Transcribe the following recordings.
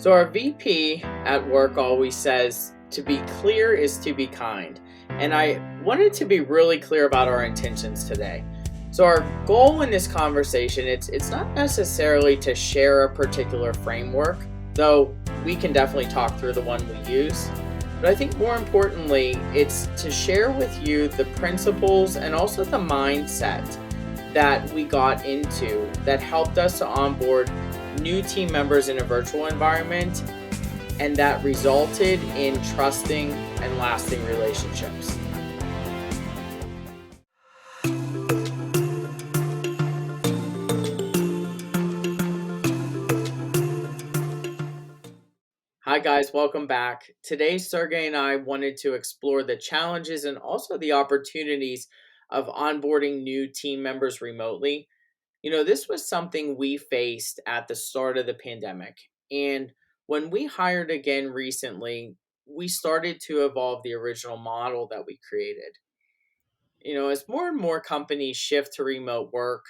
So our VP at work always says to be clear is to be kind. And I wanted to be really clear about our intentions today. So our goal in this conversation, it's not necessarily to share a particular framework, though we can definitely talk through the one we use. But I think more importantly, it's to share with you the principles and also the mindset that we got into that helped us to onboard new team members in a virtual environment and that resulted in trusting and lasting relationships. Hi guys, welcome back. Today, Sergey and I wanted to explore the challenges and also the opportunities of onboarding new team members remotely. This was something we faced at the start of the pandemic. And when we hired again recently, we started to evolve the original model that we created. As more and more companies shift to remote work,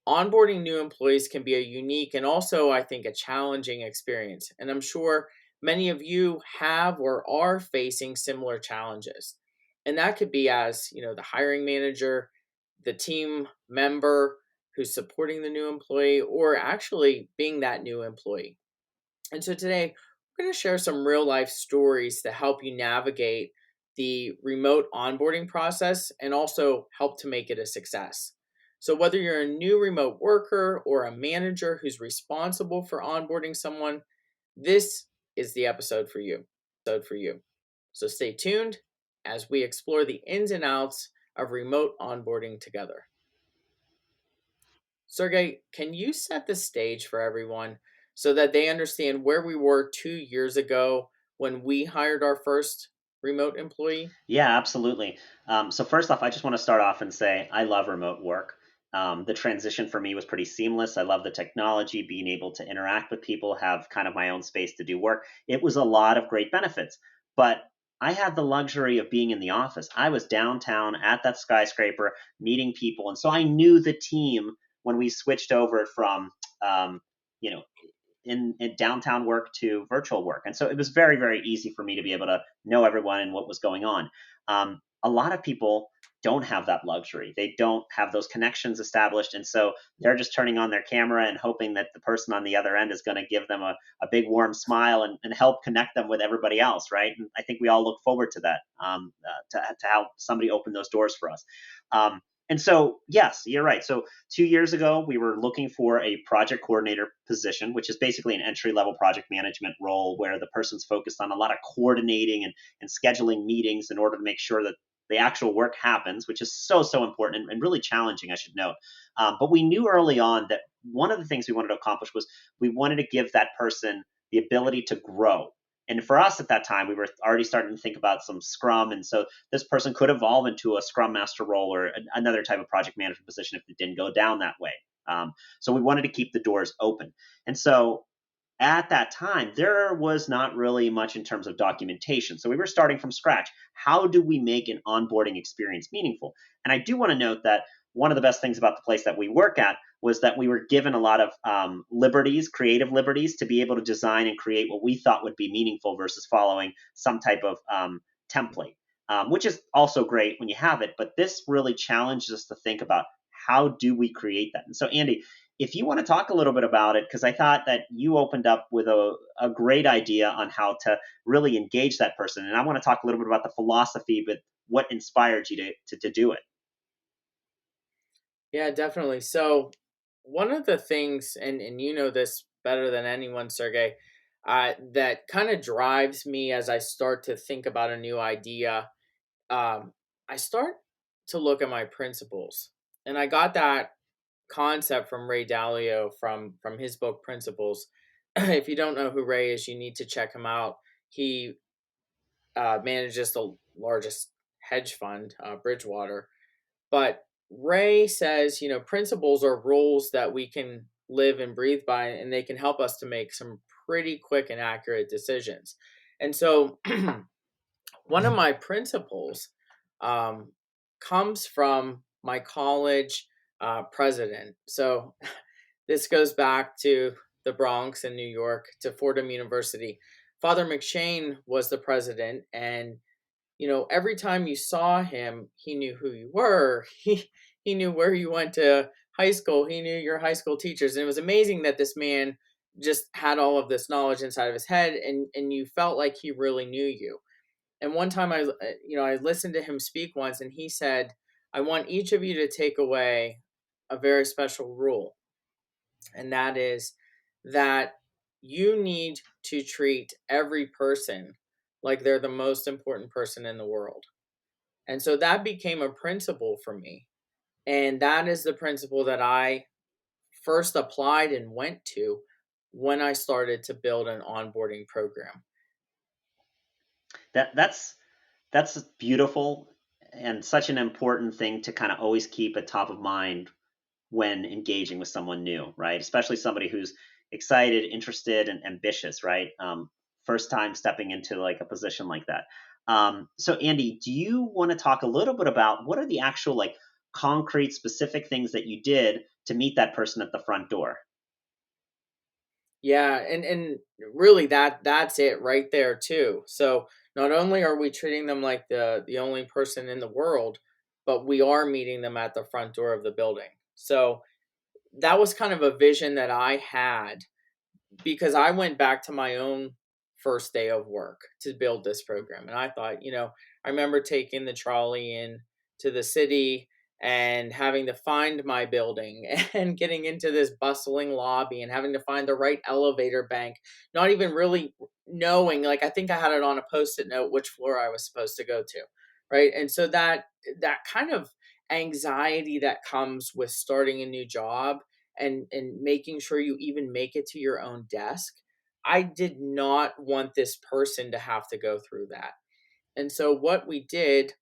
onboarding new employees can be a unique and also, I think, a challenging experience. And I'm sure many of you have or are facing similar challenges. And that could be as, the hiring manager, the team member who's supporting the new employee, or actually being that new employee. And so today, we're going to share some real life stories to help you navigate the remote onboarding process and also help to make it a success. So, whether you're a new remote worker or a manager who's responsible for onboarding someone, this is the episode for you. So, stay tuned as we explore the ins and outs of remote onboarding together. Sergey, can you set the stage for everyone so that they understand where we were 2 years ago when we hired our first remote employee? Yeah, absolutely. So first off, I just want to start off and say I love remote work. The transition for me was pretty seamless. I love the technology, being able to interact with people, have kind of my own space to do work. It was a lot of great benefits, but I had the luxury of being in the office. I was downtown at that skyscraper meeting people, and so I knew the team when we switched over from, um, you know, in downtown work to virtual work. And so it was very, very easy for me to be able to know everyone and what was going on. A lot of people don't have that luxury. They don't have those connections established. And so they're just turning on their camera and hoping that the person on the other end is going to give them a big warm smile and help connect them with everybody else, right? And I think we all look forward to that, to have somebody open those doors for us. And so, yes, you're right. So 2 years ago, we were looking for a project coordinator position, which is basically an entry level project management role where the person's focused on a lot of coordinating and scheduling meetings in order to make sure that the actual work happens, which is so, so important and really challenging, I should note. But we knew early on that one of the things we wanted to accomplish was we wanted to give that person the ability to grow. And for us at that time, we were already starting to think about some Scrum. And so this person could evolve into a Scrum Master role or another type of project management position if it didn't go down that way. So we wanted to keep the doors open. And so at that time, there was not really much in terms of documentation. So we were starting from scratch. How do we make an onboarding experience meaningful? And I do want to note that one of the best things about the place that we work at was that we were given a lot of liberties, creative liberties, to be able to design and create what we thought would be meaningful versus following some type of template, which is also great when you have it. But this really challenges us to think about how do we create that. And so, Andy, if you want to talk a little bit about it, because I thought that you opened up with a great idea on how to really engage that person. And I want to talk a little bit about the philosophy, but what inspired you to do it. Yeah, definitely. So, one of the things, and you know this better than anyone, Sergey, that kind of drives me as I start to think about a new idea, I start to look at my principles. And I got that concept from Ray Dalio from his book Principles. If you don't know who Ray is, you need to check him out. He manages the largest hedge fund, Bridgewater. But Ray says, principles are rules that we can live and breathe by, and they can help us to make some pretty quick and accurate decisions. And so, one of my principles comes from my college president. So this goes back to the Bronx in New York to Fordham University. Father McShane was the president, and every time you saw him, he knew who you were. He knew where you went to high school. He knew your high school teachers, and it was amazing that this man just had all of this knowledge inside of his head, and you felt like he really knew you. And one time I listened to him speak once, and he said, "I want each of you to take away a very special rule, and that is that you need to treat every person like they're the most important person in the world." And so that became a principle for me. And that is the principle that I first applied and went to when I started to build an onboarding program. That's beautiful and such an important thing to kind of always keep at top of mind when engaging with someone new, right? Especially somebody who's excited, interested, and ambitious, right? First time stepping into like a position like that. So, Andy, do you want to talk a little bit about what are the actual like concrete, specific things that you did to meet that person at the front door? Yeah, and really that's it right there too. So not only are we treating them like the only person in the world, but we are meeting them at the front door of the building. So that was kind of a vision that I had because I went back to my own first day of work to build this program. And I thought, I remember taking the trolley in to the city and having to find my building and getting into this bustling lobby and having to find the right elevator bank, not even really knowing, like I think I had it on a post-it note which floor I was supposed to go to. Right. And so that kind of anxiety that comes with starting a new job and making sure you even make it to your own desk. I did not want this person to have to go through that. And so what we did,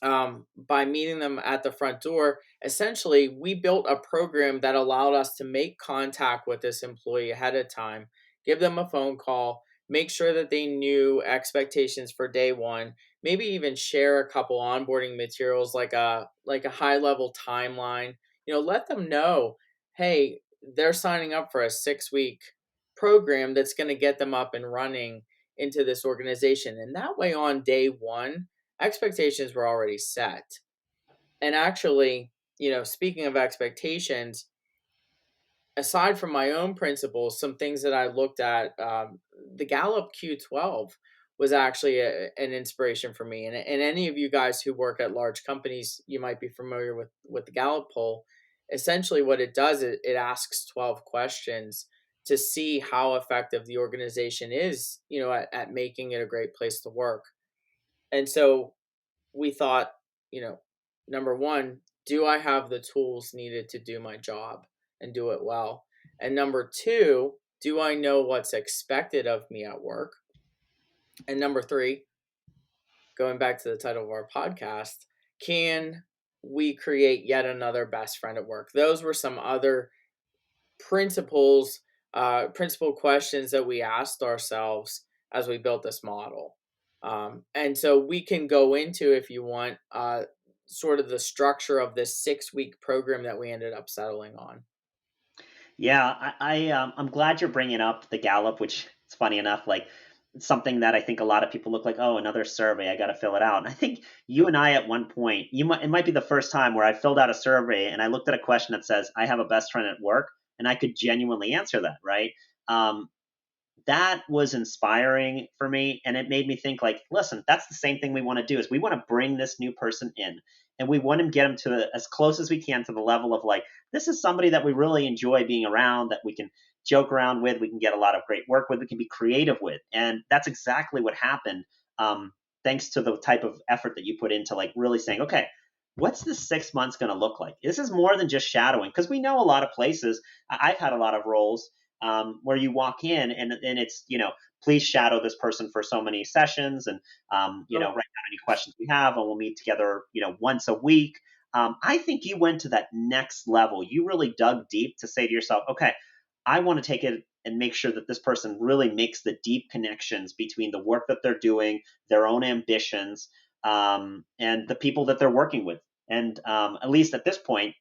by meeting them at the front door, essentially we built a program that allowed us to make contact with this employee ahead of time, give them a phone call, make sure that they knew expectations for day one, maybe even share a couple onboarding materials like a high level timeline. Let them know, hey, they're signing up for a 6 week program that's going to get them up and running into this organization. And that way on day one, expectations were already set. And actually, speaking of expectations, aside from my own principles, some things that I looked at, the Gallup Q12 was actually an inspiration for me. And any of you guys who work at large companies, you might be familiar with the Gallup poll. Essentially, what it does is it asks 12 questions to see how effective the organization is, at making it a great place to work. And so we thought, you know, number one, do I have the tools needed to do my job and do it well? And number two, do I know what's expected of me at work? And number three, going back to the title of our podcast, can we create yet another best friend at work? Those were some other principles, principal questions that we asked ourselves as we built this model. And so we can go into, if you want, sort of the structure of this 6 week program that we ended up settling on. Yeah, I'm glad you're bringing up the Gallup, which it's funny enough, like it's something that I think a lot of people look like, oh, another survey, I got to fill it out. And I think you and I at one point, it might be the first time where I filled out a survey and I looked at a question that says, I have a best friend at work, and I could genuinely answer that, right? Um, that was inspiring for me, and it made me think like, listen, that's the same thing we want to do. Is we want to bring this new person in, and we want to get them to as close as we can to the level of like, this is somebody that we really enjoy being around, that we can joke around with, we can get a lot of great work with, we can be creative with. And that's exactly what happened, thanks to the type of effort that you put into like really saying, okay, what's the 6 months going to look like? This is more than just shadowing, because we know a lot of places. I've had a lot of roles where you walk in and it's, please shadow this person for so many sessions, and write down any questions we have, and we'll meet together, once a week. I think you went to that next level. You really dug deep to say to yourself, okay, I want to take it and make sure that this person really makes the deep connections between the work that they're doing, their own ambitions, and the people that they're working with. And at least at this point,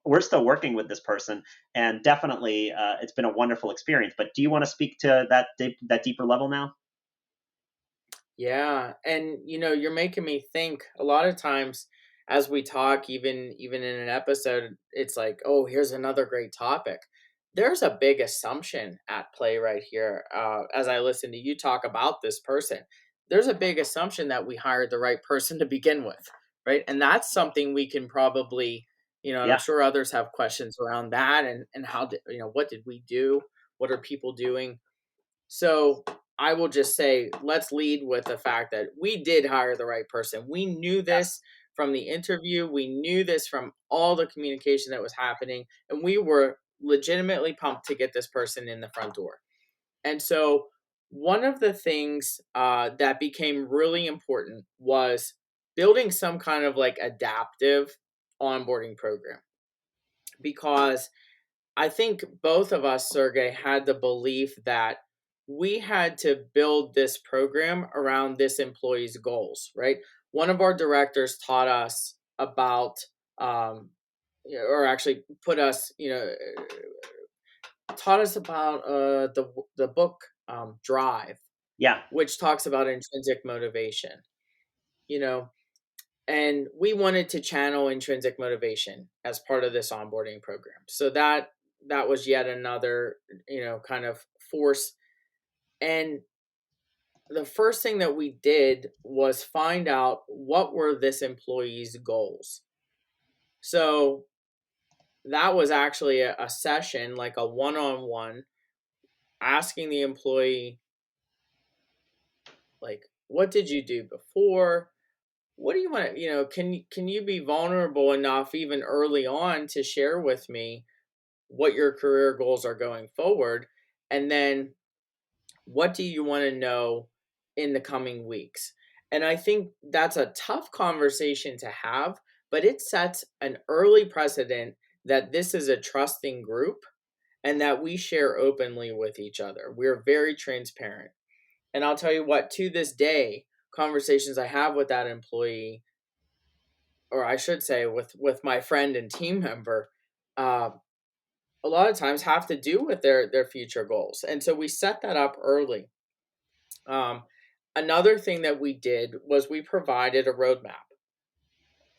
we're still working with this person, and definitely it's been a wonderful experience. But do you want to speak to that deeper level now? Yeah, and you're making me think a lot of times as we talk, even in an episode, it's like, oh, here's another great topic. There's a big assumption at play right here. As I listen to you talk about this person, there's a big assumption that we hired the right person to begin with, right? And that's something we can probably, and I'm Yeah. sure others have questions around that, and how did what did we do? What are people doing? So I will just say, let's lead with the fact that we did hire the right person. We knew this from the interview. We knew this from all the communication that was happening. And we were legitimately pumped to get this person in the front door. And so, one of the things that became really important was building some kind of like adaptive onboarding program, because I think both of us, Sergey, had the belief that we had to build this program around this employee's goals, right? One of our directors taught us about, or actually put us, taught us about the book Drive, Yeah. which talks about intrinsic motivation. You know, and we wanted to channel intrinsic motivation as part of this onboarding program, so that was yet another kind of force. And the first thing that we did was find out what were this employee's goals. So that was actually a session, like a one-on-one, asking the employee, like, what did you do before? What do you want to, can you be vulnerable enough even early on to share with me what your career goals are going forward? And then what do you want to know in the coming weeks? And I think that's a tough conversation to have, but it sets an early precedent that this is a trusting group and that we share openly with each other. We're very transparent. And I'll tell you what, to this day, conversations I have with that employee, or I should say with my friend and team member, uh, a lot of times have to do with their future goals. And so we set that up early. Um, Another thing that we did was we provided a roadmap.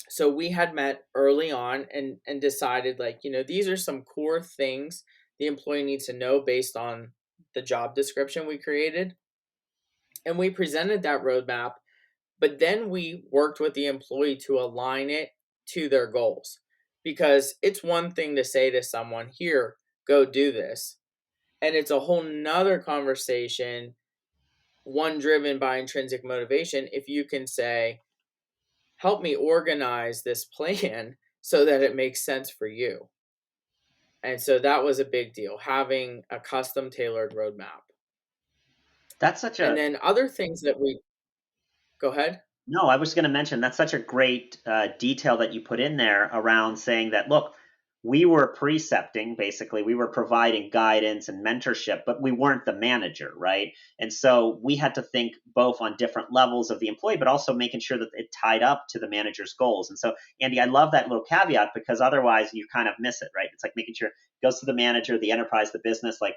So we had met early on and decided, like, these are some core things the employee needs to know based on the job description we created. And we presented that roadmap, but then we worked with the employee to align it to their goals. Because it's one thing to say to someone, here, go do this. And it's a whole nother conversation, one driven by intrinsic motivation, if you can say, help me organize this plan so that it makes sense for you. And so that was a big deal, having a custom tailored roadmap. That's such And a then other things that we go ahead. No, I was going to mention that's such a great detail that you put in there around saying that, look, we were precepting, basically, we were providing guidance and mentorship, but we weren't the manager, right? And so we had to think both on different levels of the employee, but also making sure that it tied up to the manager's goals. And so, Andy, I love that little caveat because otherwise you kind of miss it, right? It's like making sure it goes to the manager, the enterprise, the business, like,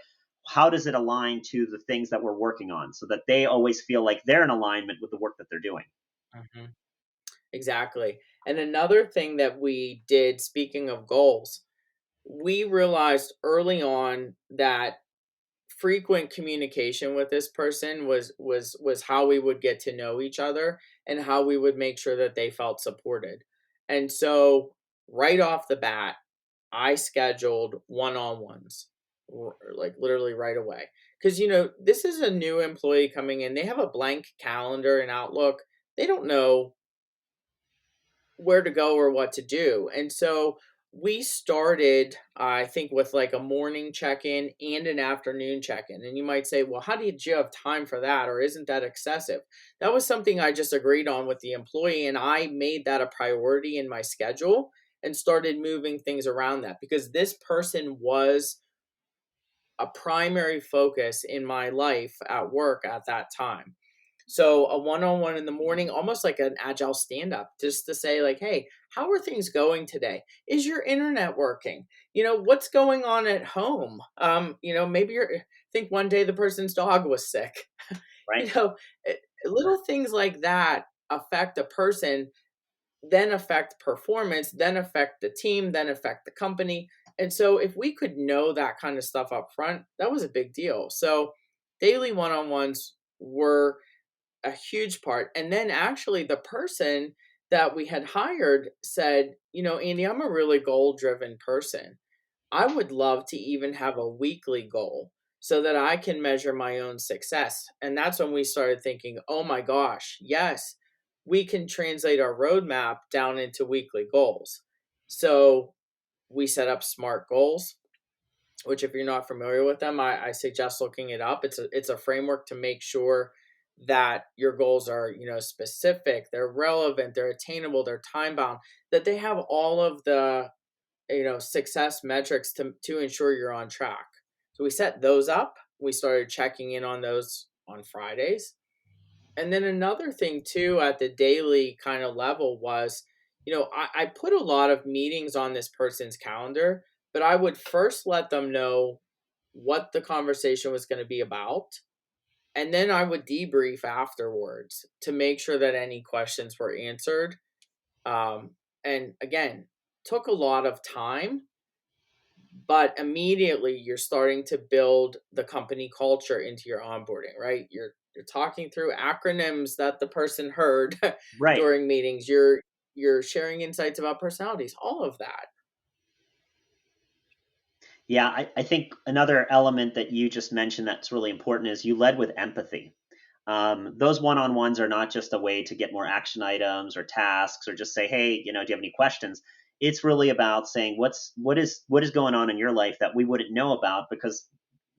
how does it align to the things that we're working on so that they always feel like they're in alignment with the work that they're doing. Mhm. Exactly. And another thing that we did, speaking of goals, we realized early on that frequent communication with this person was how we would get to know each other and how we would make sure that they felt supported. And so right off the bat, I scheduled one-on-ones, like literally right away. Cuz this is a new employee coming in. They have a blank calendar and Outlook. They don't know where to go or what to do. And so we started, I think, with like a morning check in and an afternoon check in. And you might say, well, how did you have time for that? Or isn't that excessive? That was something I just agreed on with the employee. And I made that a priority in my schedule and started moving things around that, because this person was a primary focus in my life at work at that time. So a one-on-one in the morning, almost like an agile stand-up, just to say like, "Hey, how are things going today? Is your internet working? What's going on at home? Maybe I think one day the person's dog was sick." Right. You know, little things like that affect a person, then affect performance, then affect the team, then affect the company. And so if we could know that kind of stuff up front, that was a big deal. So daily one-on-ones were a huge part. And then actually the person that we had hired said, Andy, I'm a really goal driven person. I would love to even have a weekly goal so that I can measure my own success. And that's when we started thinking, oh my gosh, yes, we can translate our roadmap down into weekly goals. So we set up SMART goals, which if you're not familiar with them, I suggest looking it up. It's a framework to make sure that your goals are, specific, they're relevant, they're attainable, they're time bound, that they have all of the success metrics to ensure you're on track. So we set those up. We started checking in on those on Fridays. And then another thing too at the daily kind of level was, I put a lot of meetings on this person's calendar, but I would first let them know what the conversation was going to be about. And then I would debrief afterwards to make sure that any questions were answered. And again, took a lot of time, but immediately you're starting to build the company culture into your onboarding, right? You're talking through acronyms that the person heard Right. during meetings. You're sharing insights about personalities, all of that. Yeah, I think another element that you just mentioned that's really important is you led with empathy. Those one-on-ones are not just a way to get more action items or tasks or just say, hey, do you have any questions? It's really about saying what is going on in your life that we wouldn't know about because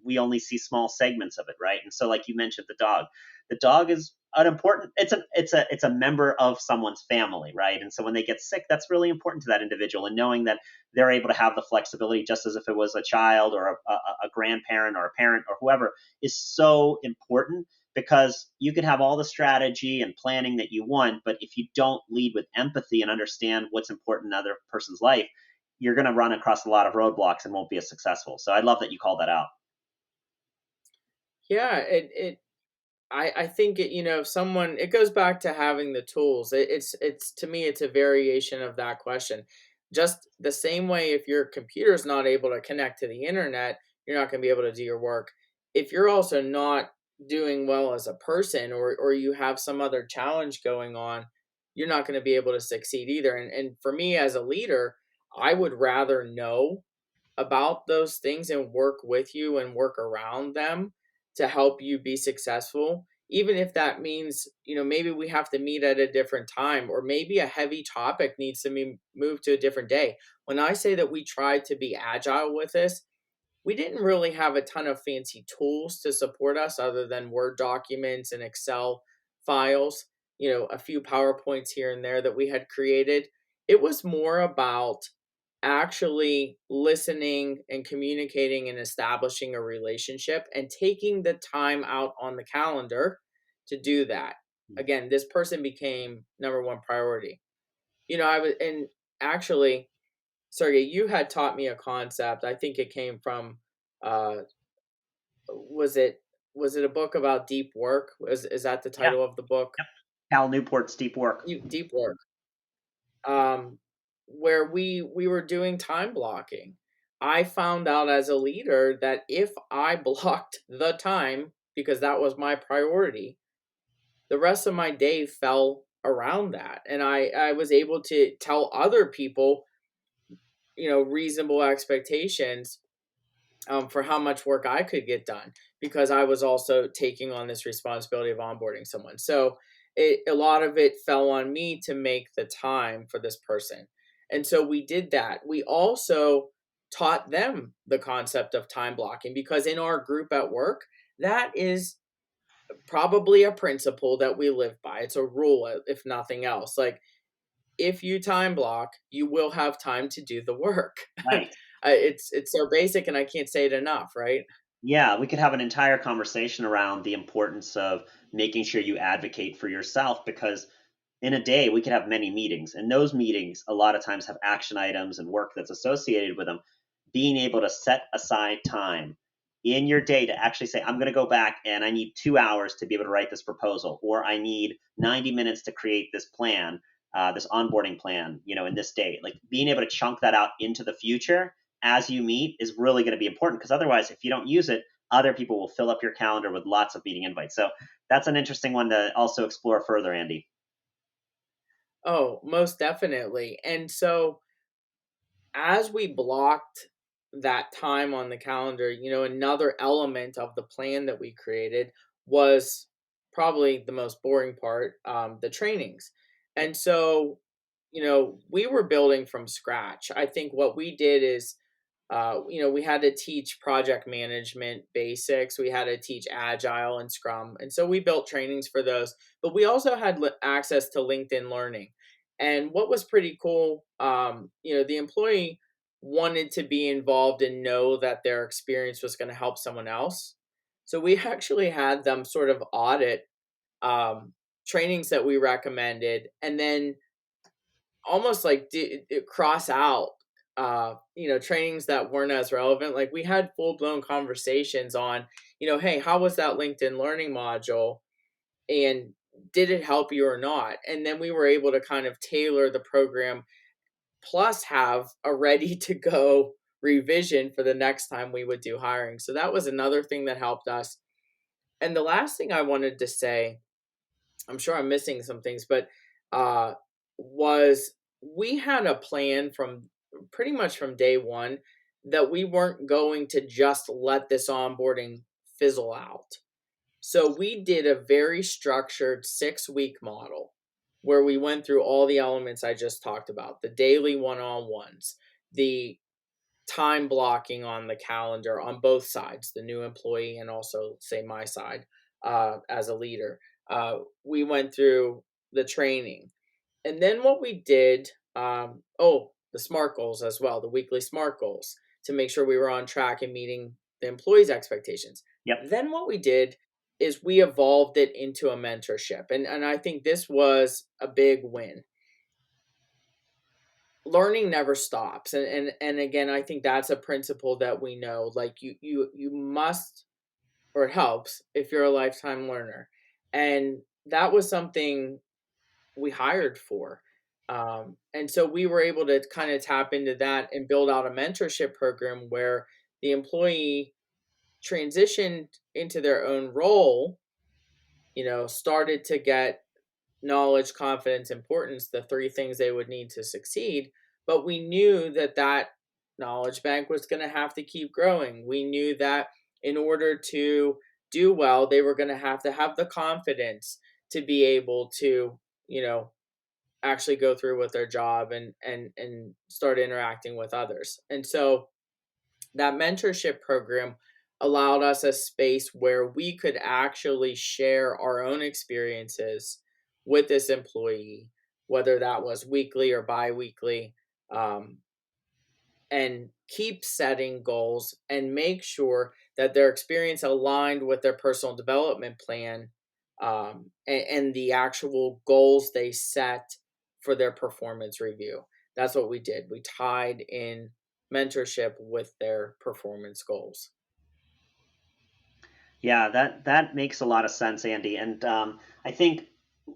we only see small segments of it, right? And so, like you mentioned, the dog is an important. It's a member of someone's family, right? And so when they get sick, that's really important to that individual, and knowing that they're able to have the flexibility, just as if it was a child or a grandparent or a parent or whoever, is so important because you could have all the strategy and planning that you want, but if you don't lead with empathy and understand what's important in another person's life, you're going to run across a lot of roadblocks and won't be as successful. So I love that you called that out. Yeah, I think someone, it goes back to having the tools. It's to me, it's a variation of that question. Just the same way, if your computer's not able to connect to the internet, you're not going to be able to do your work. If you're also not doing well as a person, or you have some other challenge going on, you're not going to be able to succeed either. And for me as a leader, I would rather know about those things and work with you and work around them to help you be successful, even if that means maybe we have to meet at a different time, or maybe a heavy topic needs to be moved to a different day. When I say that we tried to be agile with this, we didn't really have a ton of fancy tools to support us other than Word documents and Excel files, a few PowerPoints here and there that we had created. It was more about actually listening and communicating and establishing a relationship and taking the time out on the calendar to do that. Again, this person became number one priority. I was, and actually, Sergey, you had taught me a concept. I think it came from, uh, was it was it a book about deep work? Is that the Yeah. title of the book? Yep. Cal Newport's Deep Work. Deep work. um, where we were doing time blocking. I found out as a leader that if I blocked the time because that was my priority, the rest of my day fell around that, and I was able to tell other people, reasonable expectations, for how much work I could get done because I was also taking on this responsibility of onboarding someone. So a lot of it fell on me to make the time for this person. And so we did that. We also taught them the concept of time blocking because in our group at work, that is probably a principle that we live by. It's a rule, if nothing else. Like, if you time block, you will have time to do the work. Right. It's so basic, and I can't say it enough, right? Yeah, we could have an entire conversation around the importance of making sure you advocate for yourself, because in a day we could have many meetings, and those meetings a lot of times have action items and work that's associated with them. Being able to set aside time in your day to actually say, I'm going to go back and I need 2 hours to be able to write this proposal, or I need 90 minutes to create this plan, this onboarding plan, in this day. Like, being able to chunk that out into the future as you meet is really going to be important, because otherwise, if you don't use it, other people will fill up your calendar with lots of meeting invites. So that's an interesting one to also explore further, Andy. Oh, most definitely. And so as we blocked that time on the calendar, another element of the plan that we created was probably the most boring part, the trainings. And so, we were building from scratch. I think what we did is, we had to teach project management basics. We had to teach Agile and Scrum. And so we built trainings for those. But we also had access to LinkedIn Learning. And what was pretty cool, the employee wanted to be involved and know that their experience was going to help someone else. So we actually had them sort of audit trainings that we recommended, and then almost like cross out trainings that weren't as relevant. Like, we had full-blown conversations on, hey, how was that LinkedIn Learning module, and did it help you or not? And then we were able to kind of tailor the program, plus have a ready to go revision for the next time we would do hiring. So that was another thing that helped us. And the last thing I wanted to say, I'm sure I'm missing some things, but uh, was we had a plan from pretty much from day one that we weren't going to just let this onboarding fizzle out. So we did a very structured 6-week model where we went through all the elements I just talked about, the daily one on ones, the time blocking on the calendar on both sides, the new employee and also, say, my side as a leader. We went through the training. And then what we did, the SMART goals as well, the weekly SMART goals, to make sure we were on track and meeting the employees' expectations. Yep. Then what we did is we evolved it into a mentorship. And I think this was a big win. Learning never stops. And again, I think that's a principle that we know. Like, you must, or it helps if you're a lifetime learner. And that was something we hired for. And so we were able to kind of tap into that and build out a mentorship program where the employee transitioned into their own role, started to get knowledge, confidence, importance, the three things they would need to succeed. But we knew that that knowledge bank was going to have to keep growing. We knew that in order to do well, they were going to have the confidence to be able to, actually go through with their job and start interacting with others. And so that mentorship program allowed us a space where we could actually share our own experiences with this employee, whether that was weekly or bi-weekly, um, and keep setting goals and make sure that their experience aligned with their personal development plan, and the actual goals they set for their performance review. That's what we did. We tied in mentorship with their performance goals. Yeah, that makes a lot of sense, Andy. And I think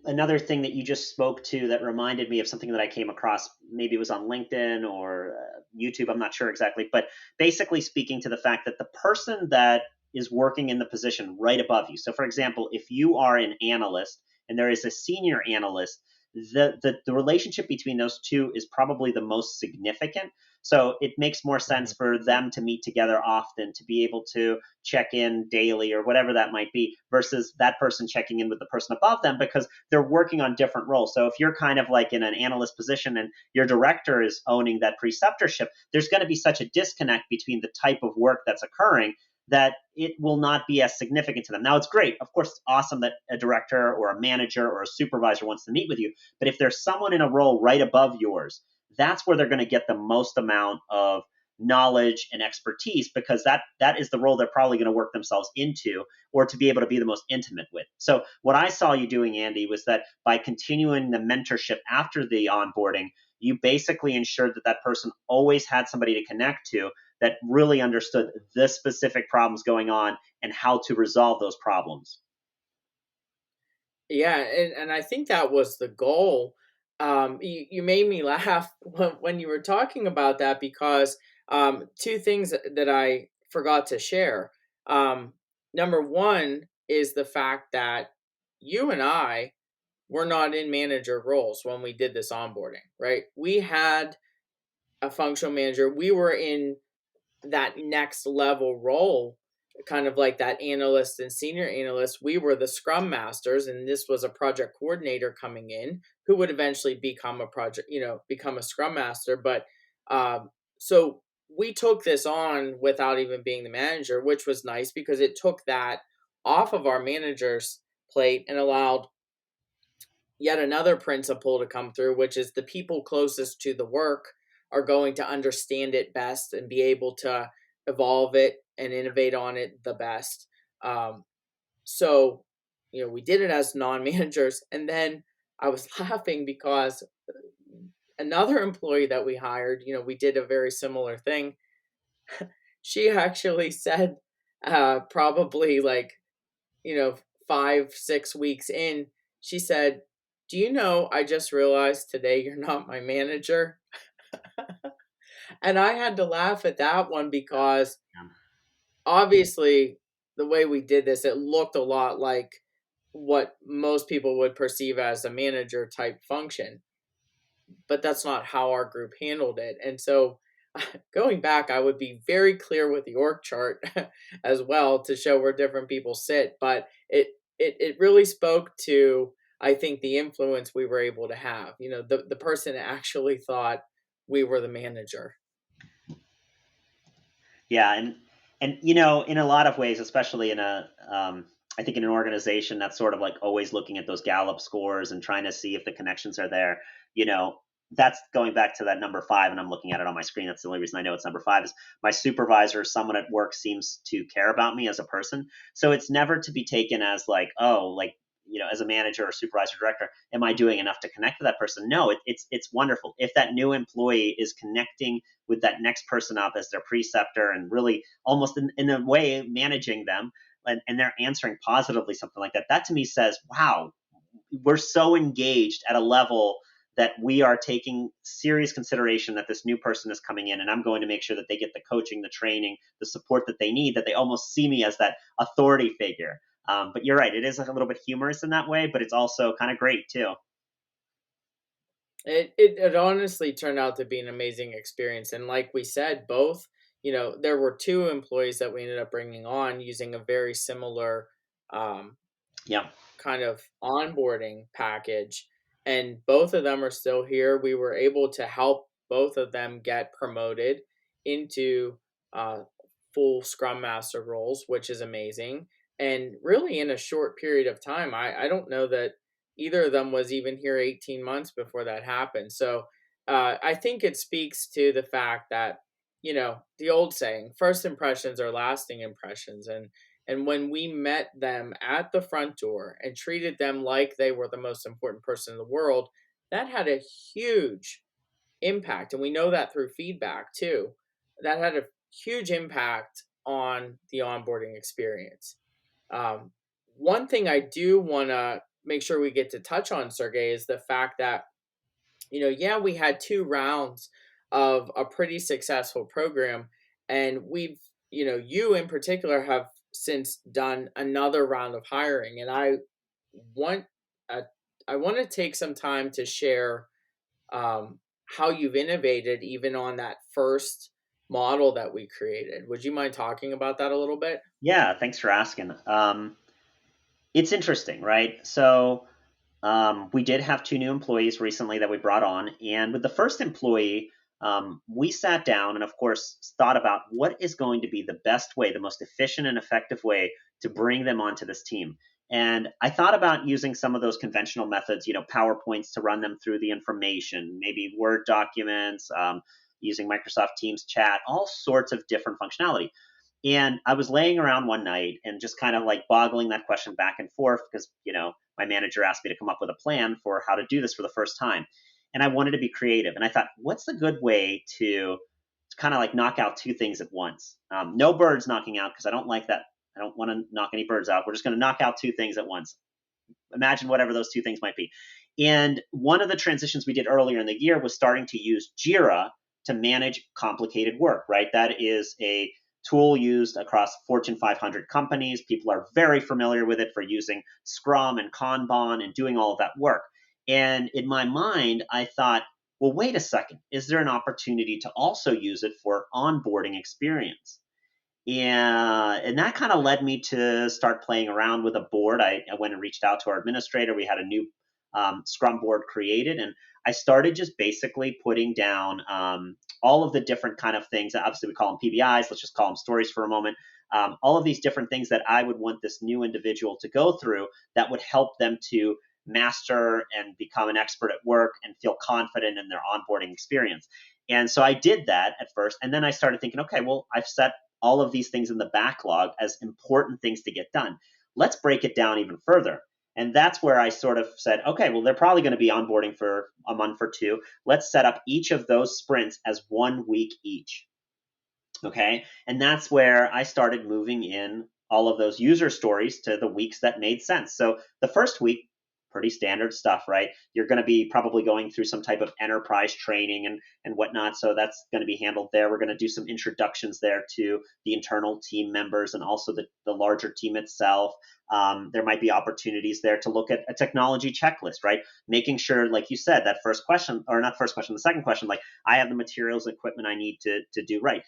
another thing that you just spoke to that reminded me of something that I came across, maybe it was on LinkedIn or YouTube, I'm not sure exactly, but basically speaking to the fact that the person that is working in the position right above you. So, for example, if you are an analyst and there is a senior analyst, the relationship between those two is probably the most significant. So it makes more sense Mhm. for them to meet together often, to be able to check in daily or whatever that might be, versus that person checking in with the person above them, because they're working on different roles. So if you're kind of like in an analyst position and your director is owning that preceptorship, there's going to be such a disconnect between the type of work that's occurring that it will not be as significant to them. Now, it's great. Of course, it's awesome that a director or a manager or a supervisor wants to meet with you. But if there's someone in a role right above yours, that's where they're going to get the most amount of knowledge and expertise, because that is the role they're probably going to work themselves into, or to be able to be the most intimate with. So what I saw you doing, Andy, was that by continuing the mentorship after the onboarding, you basically ensured that that person always had somebody to connect to that really understood the specific problems going on and how to resolve those problems. Yeah, and I think that was the goal. You made me laugh when you were talking about that because two things that I forgot to share. Um, Number one is the fact that you and I were not in manager roles when we did this onboarding, right? We had a functional manager. We were in that next level role, kind of like that analyst and senior analyst. We were the scrum masters, and this was a project coordinator coming in who would eventually become a project, become a scrum master. But so we took this on without even being the manager, which was nice because it took that off of our manager's plate and allowed yet another principle to come through, which is the people closest to the work are going to understand it best and be able to evolve it and innovate on it the best. Um, so, we did it as non managers. And then I was laughing because another employee that we hired, we did a very similar thing. She actually said, probably like, you know, 5, 6 weeks in, she said, "Do you know, I just realized today you're not my manager?" And I had to laugh at that one because Yeah. obviously the way we did this, it looked a lot like what most people would perceive as a manager type function, but that's not how our group handled it. And so going back, I would be very clear with the org chart as well to show where different people sit. But it really spoke to, I think, the influence we were able to have. The person actually thought we were the manager. Yeah, and in a lot of ways, especially in I think in an organization that's sort of like always looking at those Gallup scores and trying to see if the connections are there. You know, that's going back to that number five, and I'm looking at it on my screen. That's the only reason I know it's number five is my supervisor, someone at work, seems to care about me as a person. So it's never to be taken as like, oh, like as a manager or supervisor director, am I doing enough to connect with that person? No, it's wonderful if that new employee is connecting with that next person up as their preceptor and really almost in a way managing them, and they're answering positively, something like that. That to me says, wow, we're so engaged at a level that we are taking serious consideration that this new person is coming in, and I'm going to make sure that they get the coaching, the training, the support that they need, that they almost see me as that authority figure. But you're right, it is a little bit humorous in that way, but it's also kind of great too. It honestly turned out to be an amazing experience. And like we said, both, there were two employees that we ended up bringing on using a very similar um, Yeah. kind of onboarding package, and both of them are still here. We were able to help both of them get promoted into uh, full Scrum Master roles, which is amazing. And really, in a short period of time, I don't know that either of them was even here 18 months before that happened. So I think it speaks to the fact that, the old saying, first impressions are lasting impressions. And when we met them at the front door and treated them like they were the most important person in the world, that had a huge impact. And we know that through feedback too. That had a huge impact on the onboarding experience. Um, One thing I do want to make sure we get to touch on, Sergey, is the fact that, yeah, we had 2 rounds of a pretty successful program. And you in particular have since done another round of hiring. And want, uh, I want to take some time to share how you've innovated even on that first model that we created. Would you mind talking about that a little bit? Yeah, thanks for asking. It's interesting, right? So we did have two new employees recently that we brought on. And with the first employee, we sat down and, of course, thought about what is going to be the best way, the most efficient and effective way to bring them onto this team. And I thought about using some of those conventional methods, PowerPoints to run them through the information, maybe Word documents, using Microsoft Teams chat, all sorts of different functionality. And I was laying around one night and just kind of like boggling that question back and forth because, my manager asked me to come up with a plan for how to do this for the first time. And I wanted to be creative. And I thought, what's a good way to kind of like knock out two things at once? No birds knocking out because I don't like that. I don't want to knock any birds out. We're just going to knock out two things at once. Imagine whatever those two things might be. And one of the transitions we did earlier in the year was starting to use Jira to manage complicated work, right? That is a tool used across Fortune 500 companies. People are very familiar with it for using Scrum and Kanban and doing all of that work. And in my mind, I thought, well, wait a second. Is there an opportunity to also use it for onboarding experience? And that kind of led me to start playing around with a board. I went and reached out to our administrator. We had a new Scrum board created, and I started just basically putting down all of the different kind of things. Obviously, we call them PBIs. Let's just call them stories for a moment. All of these different things that I would want this new individual to go through that would help them to master and become an expert at work and feel confident in their onboarding experience. And so I did that at first. And then I started thinking, okay, well, I've set all of these things in the backlog as important things to get done. Let's break it down even further. And that's where I sort of said, okay, well, they're probably going to be onboarding for a month or two. Let's set up each of those sprints as 1 week each. Okay. And that's where I started moving in all of those user stories to the weeks that made sense. So the first week, pretty standard stuff, right? You're going to be probably going through some type of enterprise training and whatnot. So that's going to be handled there. We're going to do some introductions there to the internal team members and also the larger team itself. There might be opportunities there to look at a technology checklist, right? Making sure, like you said, that first question, or not first question, the second question, like I have the materials and equipment I need to do right,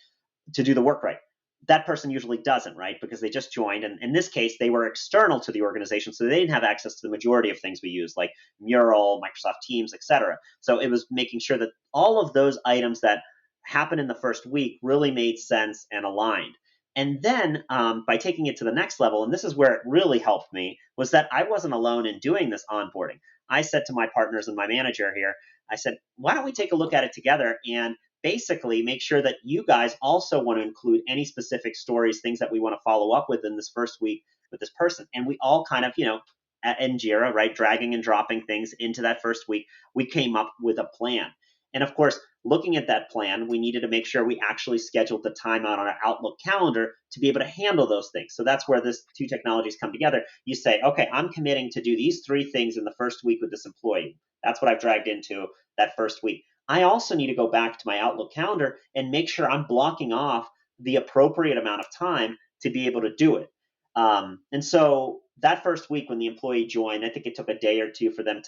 to do the work right. That person usually doesn't, right? Because they just joined. And in this case, they were external to the organization. So they didn't have access to the majority of things we use, like Mural, Microsoft Teams, etc. So it was making sure that all of those items that happened in the first week really made sense and aligned. And then by taking it to the next level, and this is where it really helped me, was that I wasn't alone in doing this onboarding. I said to my partners and my manager here, I said, why don't we take a look at it together and basically make sure that you guys also want to include any specific stories, things that we want to follow up with in this first week with this person. And we all kind of, in Jira, right, dragging and dropping things into that first week, we came up with a plan. And of course, looking at that plan, we needed to make sure we actually scheduled the time out on our Outlook calendar to be able to handle those things. So that's where this two technologies come together. You say, okay, I'm committing to do these three things in the first week with this employee. That's what I've dragged into that first week. I also need to go back to my Outlook calendar and make sure I'm blocking off the appropriate amount of time to be able to do it. And so that first week when the employee joined, I think it took a day or two for them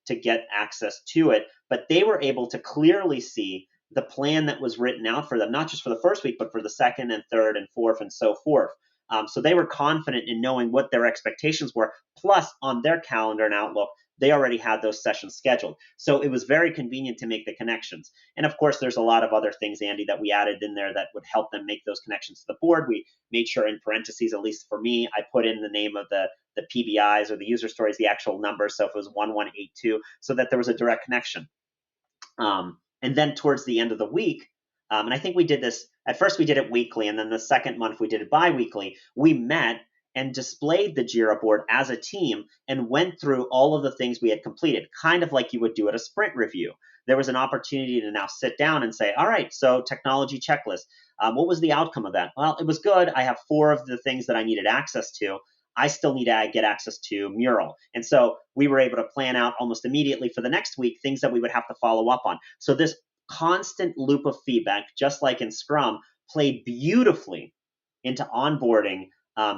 to get access to it, but they were able to clearly see the plan that was written out for them, not just for the first week, but for the second and third and fourth and so forth. So they were confident in knowing what their expectations were. Plus, on their calendar and Outlook, they already had those sessions scheduled. So it was very convenient to make the connections. And of course, there's a lot of other things, Andy, that we added in there that would help them make those connections to the board. We made sure in parentheses, at least for me, I put in the name of the PBIs or the user stories, the actual number. So if it was 1182, so that there was a direct connection. And then towards the end of the week, and I think we did this, at first we did it weekly, and then the second month we did it bi-weekly. We met and displayed the Jira board as a team and went through all of the things we had completed, kind of like you would do at a sprint review. There was an opportunity to now sit down and say, all right, so technology checklist. What was the outcome of that? Well, it was good. I have 4 of the things that I needed access to. I still need to get access to Mural. And so we were able to plan out almost immediately for the next week things that we would have to follow up on. So this constant loop of feedback, just like in Scrum, played beautifully into onboarding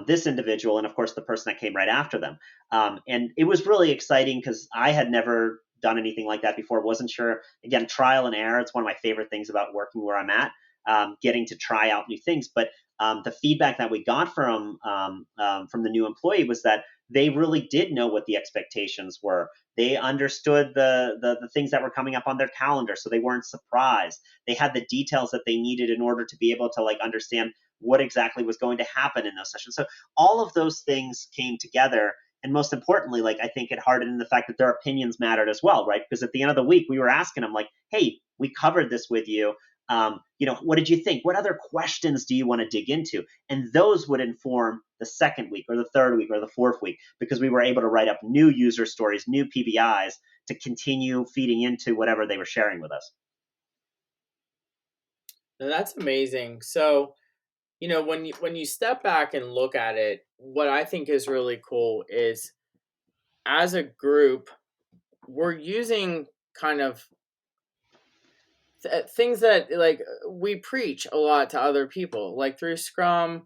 this individual and, of course, the person that came right after them. And it was really exciting because I had never done anything like that before. Wasn't sure. Again, trial and error. It's one of my favorite things about working where I'm at, getting to try out new things. But the feedback that we got from the new employee was that they really did know what the expectations were. They understood the things that were coming up on their calendar, so they weren't surprised. They had the details that they needed in order to be able to understand what exactly was going to happen in those sessions. So all of those things came together. And most importantly, I think it hardened in the fact that their opinions mattered as well, right? Because at the end of the week, we were asking them hey, we covered this with you. What did you think? What other questions do you want to dig into? And those would inform the second week or the third week or the fourth week, because we were able to write up new user stories, new PBIs to continue feeding into whatever they were sharing with us. Now, that's amazing. So, when you step back and look at it, what I think is really cool is, as a group, we're using kind of things that, like, we preach a lot to other people, like through Scrum.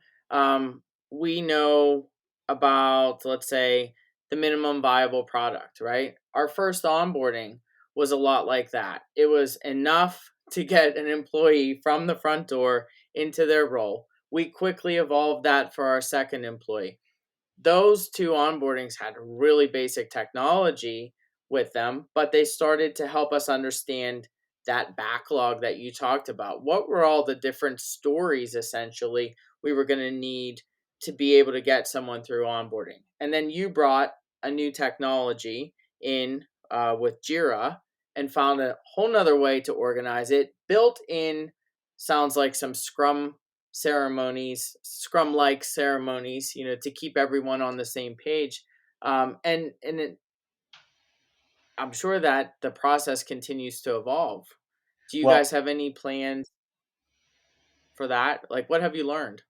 We know about, let's say, the minimum viable product, right? Our first onboarding was a lot like that. It was enough to get an employee from the front door into their role. We quickly evolved that for our second employee. Those two onboardings had really basic technology with them, but they started to help us understand that backlog that you talked about. What were all the different stories, essentially, we were going to need to be able to get someone through onboarding? And then you brought a new technology in, with Jira, and found a whole nother way to organize it, built in, sounds like, some scrum like ceremonies, to keep everyone on the same page. I'm sure that the process continues to evolve. Do you Well, guys have any plans for that? Like, what have you learned?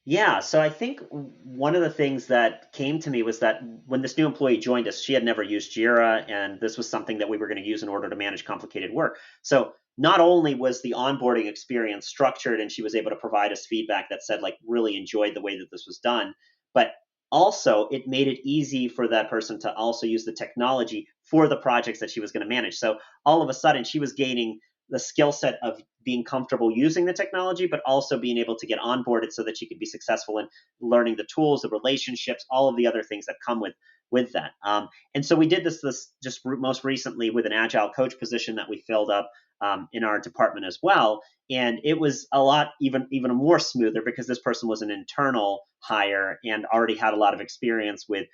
yeah, so I think one of the things that came to me was that when this new employee joined us, she had never used Jira, and this was something that we were going to use in order to manage complicated work. So not only was the onboarding experience structured and she was able to provide us feedback that said, like, really enjoyed the way that this was done, but also it made it easy for that person to also use the technology for the projects that she was going to manage. So all of a sudden she was gaining the skill set of being comfortable using the technology, but also being able to get onboarded so that she could be successful in learning the tools, the relationships, all of the other things that come with that. And so we did this just most recently with an agile coach position that we filled up in our department as well. And it was a lot even more smoother because this person was an internal hire and already had a lot of experience with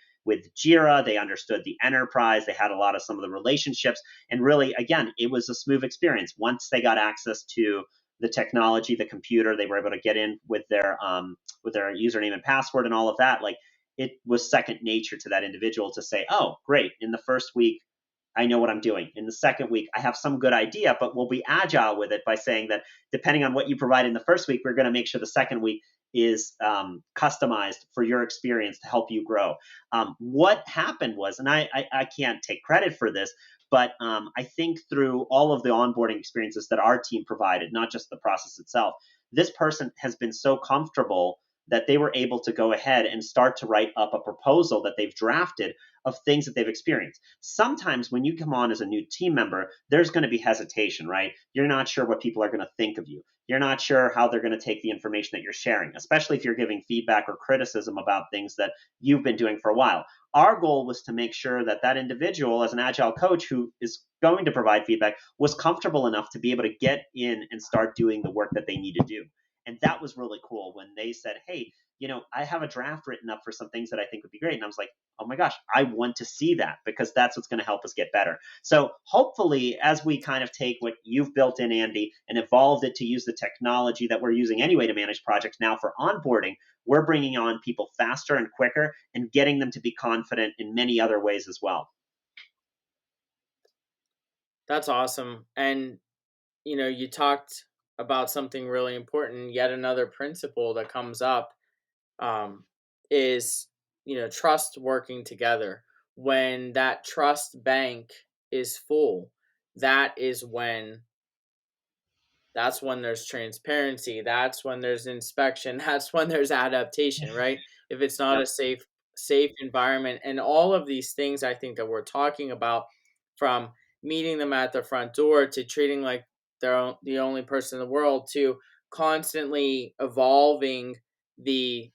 Jira. They understood the enterprise. They had a lot of some of the relationships. And really, again, it was a smooth experience. Once they got access to the technology, the computer, they were able to get in with their username and password and all of that. Like, it was second nature to that individual to say, "Oh, great! In the first week, I know what I'm doing. In the second week, I have some good idea, but we'll be agile with it by saying that depending on what you provide in the first week, we're going to make sure the second week is customized for your experience to help you grow." What happened was, and I can't take credit for this, but I think through all of the onboarding experiences that our team provided, not just the process itself, this person has been so comfortable that they were able to go ahead and start to write up a proposal that they've drafted of things that they've experienced. Sometimes when you come on as a new team member, there's going to be hesitation, right? You're not sure what people are going to think of you. You're not sure how they're going to take the information that you're sharing, especially if you're giving feedback or criticism about things that you've been doing for a while. Our goal was to make sure that that individual, as an agile coach who is going to provide feedback, was comfortable enough to be able to get in and start doing the work that they need to do. And that was really cool when they said, "Hey, I have a draft written up for some things that I think would be great." And I was like, "Oh my gosh, I want to see that because that's what's going to help us get better." So hopefully, as we kind of take what you've built in, Andy, and evolved it to use the technology that we're using anyway to manage projects now for onboarding, we're bringing on people faster and quicker and getting them to be confident in many other ways as well. That's awesome. And, you talked about something really important. Yet another principle that comes up, um, is, trust working together. When that trust bank is full, that is when that's when there's transparency, that's when there's inspection, that's when there's adaptation, right? If it's not Yep. a safe environment, and all of these things I think that we're talking about, from meeting them at the front door to treating like the only person in the world, to constantly evolving the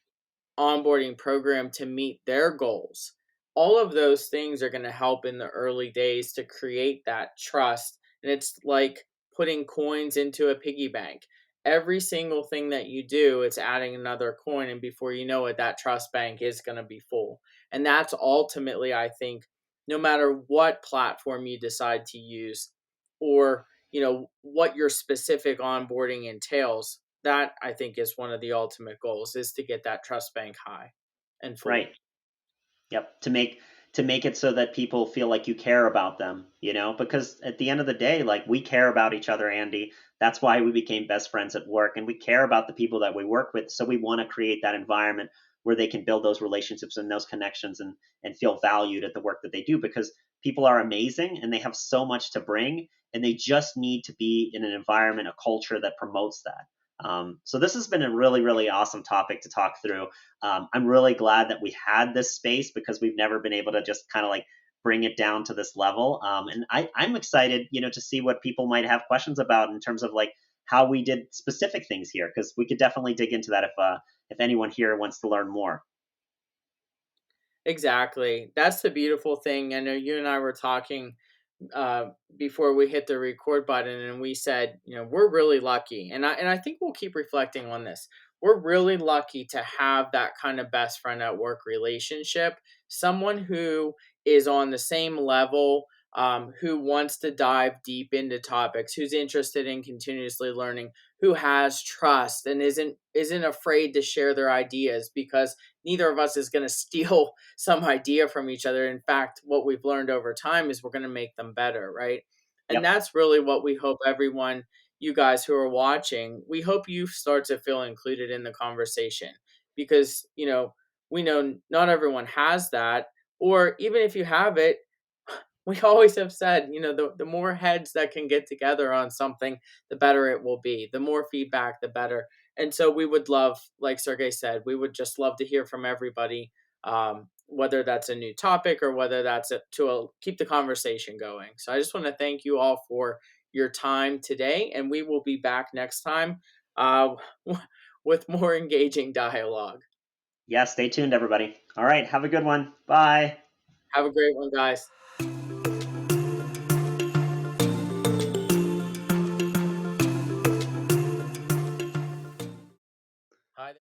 onboarding program to meet their goals. All of those things are going to help in the early days to create that trust. And it's like putting coins into a piggy bank. Every single thing that you do, it's adding another coin. And before you know it, that trust bank is going to be full. And that's ultimately, I think, no matter what platform you decide to use, or what your specific onboarding entails. That I think is one of the ultimate goals, is to get that trust bank high and full. Right. Yep. To make it so that people feel like you care about them, because at the end of the day, like, we care about each other, Andy. That's why we became best friends at work, and we care about the people that we work with. So we want to create that environment where they can build those relationships and those connections, and feel valued at the work that they do, because people are amazing and they have so much to bring, and they just need to be in an environment, a culture that promotes that. So this has been a really, really awesome topic to talk through. I'm really glad that we had this space, because we've never been able to just kind of like bring it down to this level. And I'm excited, to see what people might have questions about in terms of like how we did specific things here, because we could definitely dig into that if anyone here wants to learn more. Exactly. That's the beautiful thing. I know you and I were talking uh, before we hit the record button, and we said, we're really lucky, and I think we'll keep reflecting on this. We're really lucky to have that kind of best friend at work relationship, someone who is on the same level, who wants to dive deep into topics, who's interested in continuously learning, who has trust and isn't afraid to share their ideas, because neither of us is going to steal some idea from each other. In fact, what we've learned over time is we're going to make them better, right? And Yep. that's really what we hope everyone, you guys who are watching, we hope you start to feel included in the conversation, because, we know not everyone has that. Or even if you have it, we always have said, the more heads that can get together on something, the better it will be. The more feedback, the better. And so we would love, like Sergey said, we would just love to hear from everybody, whether that's a new topic or whether that's keep the conversation going. So I just want to thank you all for your time today, and we will be back next time uh, with more engaging dialogue. Yeah. Stay tuned, everybody. All right. Have a good one. Bye. Have a great one, guys.